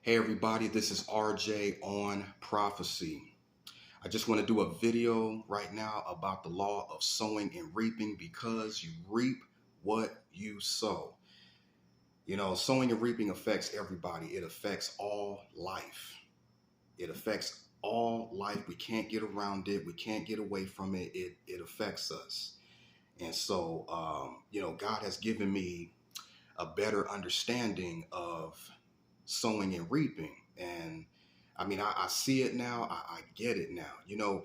Hey everybody, this is RJ on prophecy. I just want to do a video right now about the law of sowing and reaping because you reap what you sow. Sowing and reaping affects everybody. It affects all life. It affects all life. We can't get around it. We can't get away from it. It affects us. And so, God has given me a better understanding of sowing and reaping. And I see it now. I get it now.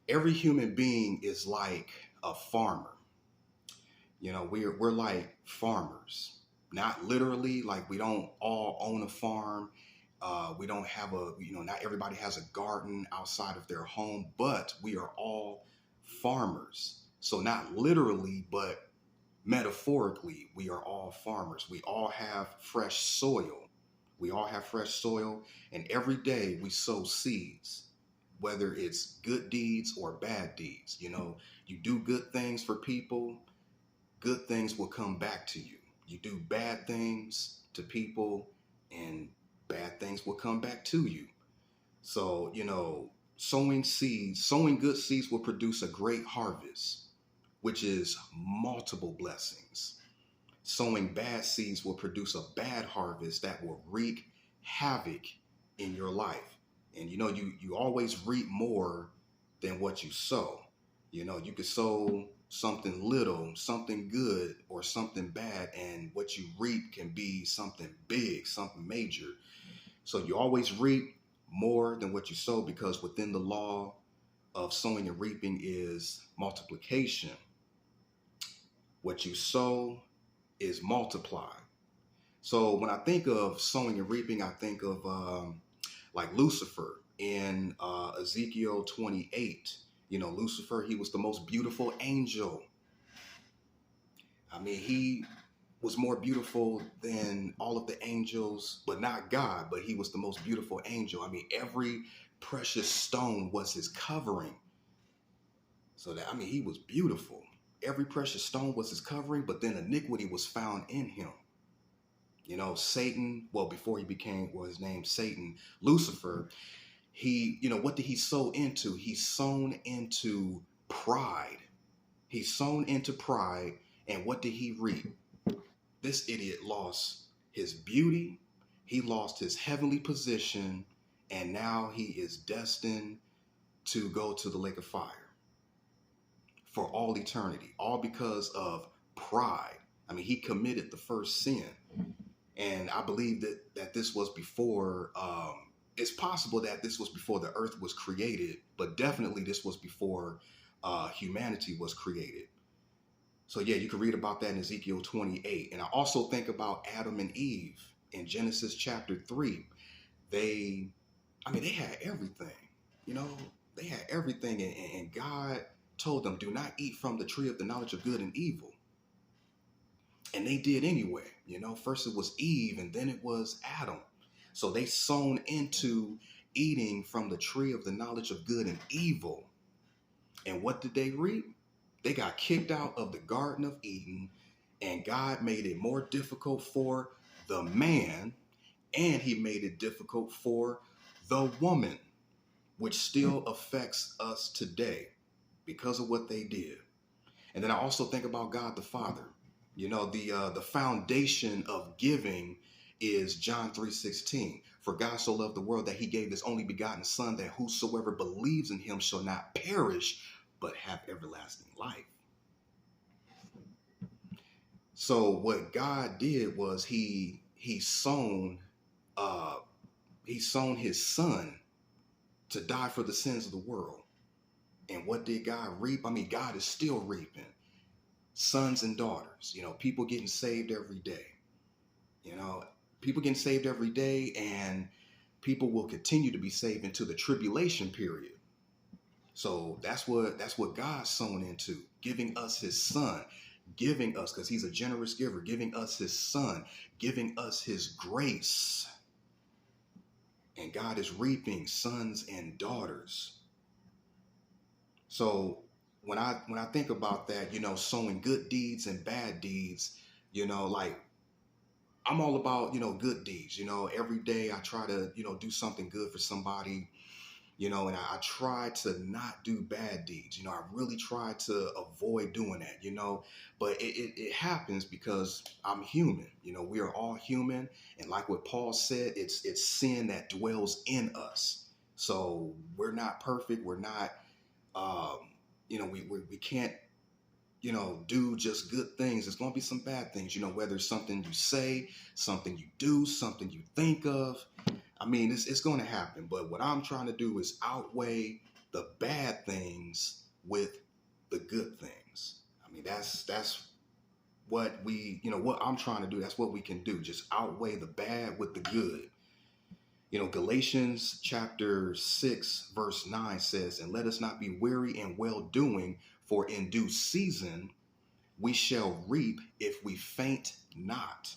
Every human being is like a farmer. We're like farmers, not literally, like we don't all own a farm. We don't have not everybody has a garden outside of their home, but we are all farmers. So not literally, but metaphorically, we are all farmers. We all have fresh soil. We all have fresh soil, and every day we sow seeds, whether it's good deeds or bad deeds. You do good things for people, good things will come back to you. You do bad things to people, and bad things will come back to you. So, sowing good seeds will produce a great harvest, which is multiple blessings. Sowing bad seeds will produce a bad harvest that will wreak havoc in your life. And you always reap more than what you sow. You could sow something little, something good, or something bad, and what you reap can be something big, something major. So you always reap more than what you sow, because within the law of sowing and reaping is multiplication. What you sow is multiplied. So when I think of sowing and reaping, I think of like Lucifer in Ezekiel 28. Lucifer, he was the most beautiful angel. He was more beautiful than all of the angels, but not God, but he was the most beautiful angel. Every precious stone was his covering. So that, he was beautiful. Every precious stone was his covering, but then iniquity was found in him. Satan, well, before he became, his name Satan, Lucifer, what did he sow into? He sown into pride. He sown into pride, and what did he reap? This idiot lost his beauty, he lost his heavenly position, and now he is destined to go to the lake of fire for all eternity, all because of pride. He committed the first sin. And I believe that this was before, it's possible that this was before the earth was created, but definitely this was before humanity was created. So yeah, you can read about that in Ezekiel 28. And I also think about Adam and Eve in Genesis chapter 3. They had everything, they had everything. And God told them, do not eat from the tree of the knowledge of good and evil. And they did anyway. First it was Eve and then it was Adam. So they sown into eating from the tree of the knowledge of good and evil. And what did they reap? They got kicked out of the Garden of Eden, and God made it more difficult for the man, and he made it difficult for the woman, which still affects us today because of what they did. And then I also think about God the Father. The foundation of giving is John 3:16. For God so loved the world that he gave his only begotten son, that whosoever believes in him shall not perish, but have everlasting life. So what God did was he sown his son to die for the sins of the world. And what did God reap? God is still reaping sons and daughters, people getting saved every day. People getting saved every day, and people will continue to be saved into the tribulation period. So that's what God's sown into, giving us his son, giving us, because he's a generous giver, giving us his son, giving us his grace. And God is reaping sons and daughters. So when I think about that, sowing good deeds and bad deeds, like I'm all about, good deeds. Every day I try to, do something good for somebody, and I try to not do bad deeds. I really try to avoid doing that, but it happens because I'm human. We are all human. And like what Paul said, it's sin that dwells in us. So we're not perfect. We're not, um, we can't, do just good things. There's going to be some bad things, whether it's something you say, something you do, something you think of. I mean, it's going to happen. But what I'm trying to do is outweigh the bad things with the good things. I mean, that's what what I'm trying to do. That's what we can do. Just outweigh the bad with the good. Galatians chapter 6, verse 9 says, "And let us not be weary in well doing, for in due season we shall reap if we faint not."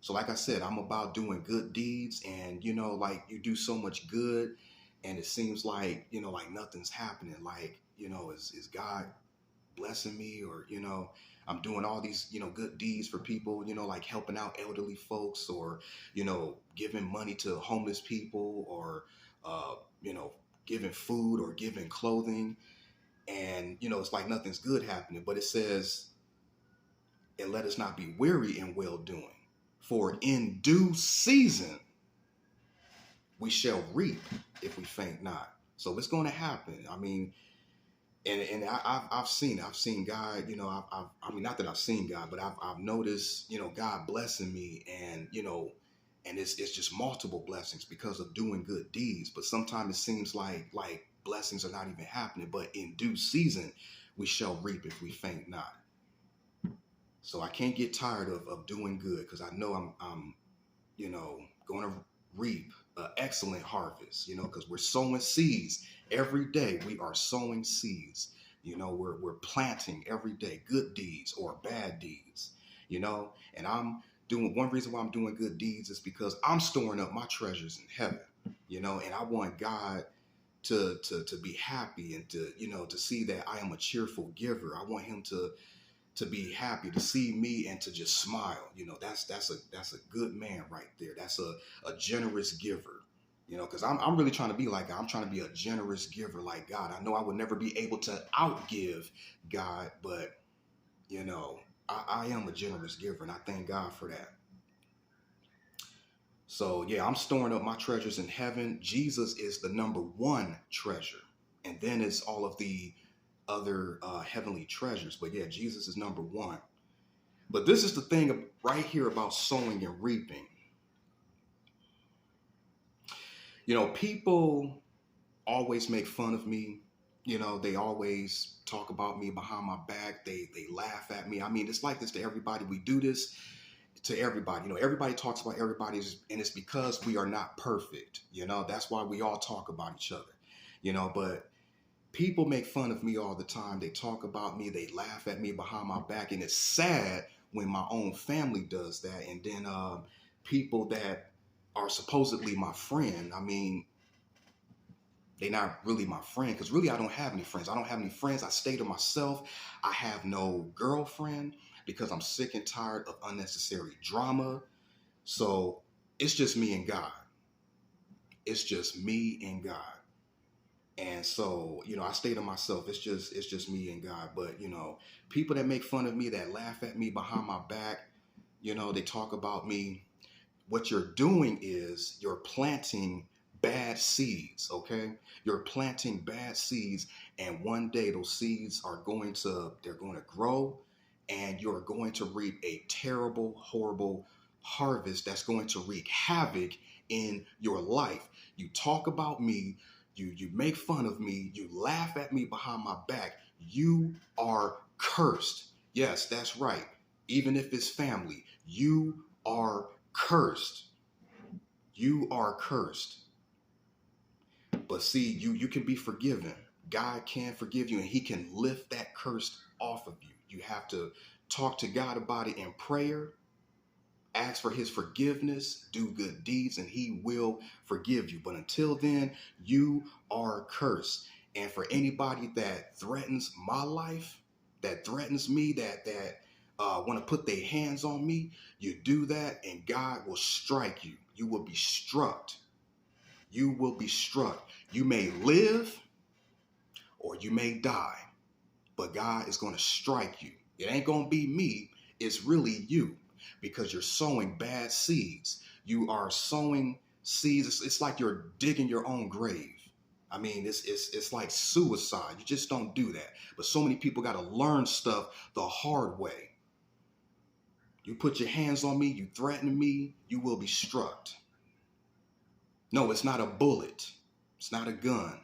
So like I said, I'm about doing good deeds, and like you do so much good and it seems like, like nothing's happening. Like, is God blessing me? Or, I'm doing all these, good deeds for people, like helping out elderly folks, or, giving money to homeless people, or, you know, giving food or giving clothing. And, it's like nothing's good happening. But it says, "And let us not be weary in well doing, for in due season we shall reap if we faint not." So it's going to happen. I mean, and I've seen God. I mean, not that I've seen God, but I've noticed, God blessing me, and and it's just multiple blessings because of doing good deeds. But sometimes it seems like blessings are not even happening. But in due season we shall reap if we faint not. So I can't get tired of doing good, because I know I'm going to reap an excellent harvest, because we're sowing seeds every day. We are sowing seeds. We're planting every day, good deeds or bad deeds, and I'm doing, one reason why I'm doing good deeds is because I'm storing up my treasures in heaven, and I want God to be happy, and to see that I am a cheerful giver. I want him to be happy to see me and to just smile. That's a good man right there. That's a generous giver. Because I'm really trying to be like God. I'm trying to be a generous giver like God. I know I would never be able to outgive God, but I am a generous giver, and I thank God for that. So yeah, I'm storing up my treasures in heaven. Jesus is the number one treasure, and then it's all of the other heavenly treasures. But yeah, Jesus is number one. But this is the thing right here about sowing and reaping. People always make fun of me. They always talk about me behind my back. They laugh at me. I mean, it's like this to everybody. We do this to everybody. Everybody talks about everybody's, and it's because we are not perfect. That's why we all talk about each other. But people make fun of me all the time. They talk about me. They laugh at me behind my back. And it's sad when my own family does that. And then people that are supposedly my friend, I mean, they're not really my friend, because really I don't have any friends. I don't have any friends. I stay to myself. I have no girlfriend because I'm sick and tired of unnecessary drama. So it's just me and God. It's just me and God. And so, I stay to myself. It's just me and God. But, people that make fun of me, that laugh at me behind my back, they talk about me. What you're doing is you're planting bad seeds, okay? You're planting bad seeds, and one day those seeds they're going to grow, and you're going to reap a terrible, horrible harvest that's going to wreak havoc in your life. You talk about me, you make fun of me, you laugh at me behind my back. You are cursed. Yes, that's right. Even if it's family, you are cursed. You are cursed. But see, you can be forgiven. God can forgive you, and he can lift that curse off of you. You have to talk to God about it in prayer, ask for his forgiveness, do good deeds, and he will forgive you. But until then, you are cursed. And for anybody that threatens my life, that threatens me, that want to put their hands on me, you do that and God will strike you. You will be struck. You will be struck. You may live or you may die, but God is going to strike you. It ain't going to be me. It's really you, because you're sowing bad seeds. You are sowing seeds. It's like you're digging your own grave. I mean, it's like suicide. You just don't do that. But so many people got to learn stuff the hard way. You put your hands on me, you threaten me, you will be struck. No, it's not a bullet. It's not a gun.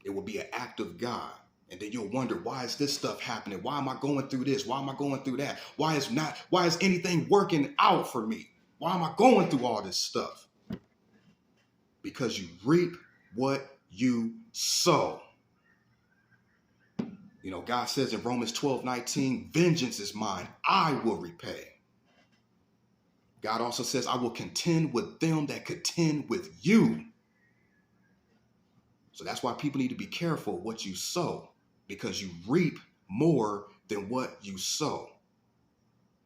It will be an act of God. And then you'll wonder, why is this stuff happening? Why am I going through this? Why am I going through that? Why is anything working out for me? Why am I going through all this stuff? Because you reap what you sow. You know, God says in Romans 12:19, vengeance is mine, I will repay. God also says, I will contend with them that contend with you. So that's why people need to be careful what you sow, because you reap more than what you sow.